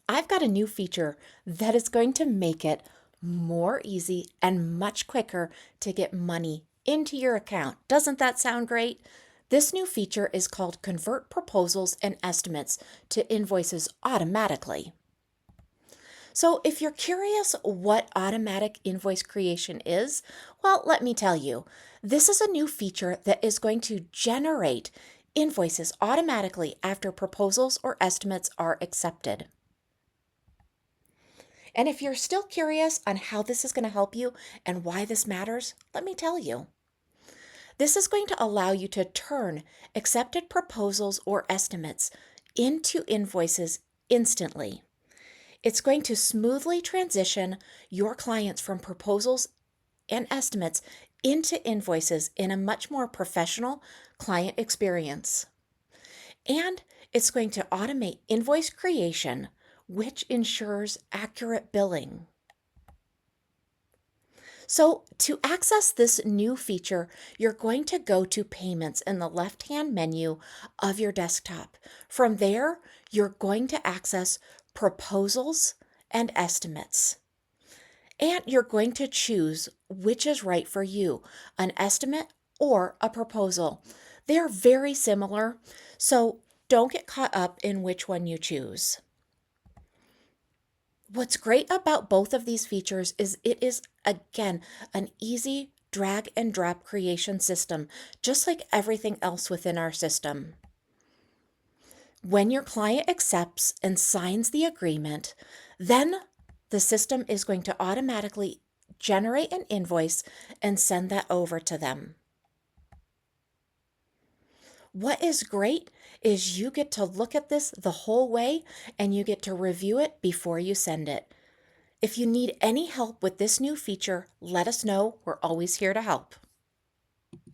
I've got a new feature that is going to make it more easy and much quicker to get money into your account. Doesn't that sound great? This new feature is called Convert Proposals and Estimates to Invoices Automatically. So if you're curious what automatic invoice creation is, well, let me tell you. This is a new feature that is going to generate invoices automatically after proposals or estimates are accepted. And if you're still curious on how this is going to help you and why this matters, let me tell you. This is going to allow you to turn accepted proposals or estimates into invoices instantly. It's going to smoothly transition your clients from proposals and estimates into invoices in a much more professional client experience. And it's going to automate invoice creation, which ensures accurate billing. So to access this new feature, you're going to go to Payments in the left-hand menu of your desktop. From there, you're going to access Proposals and Estimates. And you're going to choose which is right for you, an estimate or a proposal. They're very similar, so don't get caught up in which one you choose. What's great about both of these features is it is, again, an easy drag and drop creation system, just like everything else within our system. When your client accepts and signs the agreement, then the system is going to automatically generate an invoice and send that over to them. What is great is you get to look at this the whole way and you get to review it before you send it. If you need any help with this new feature, let us know. We're always here to help.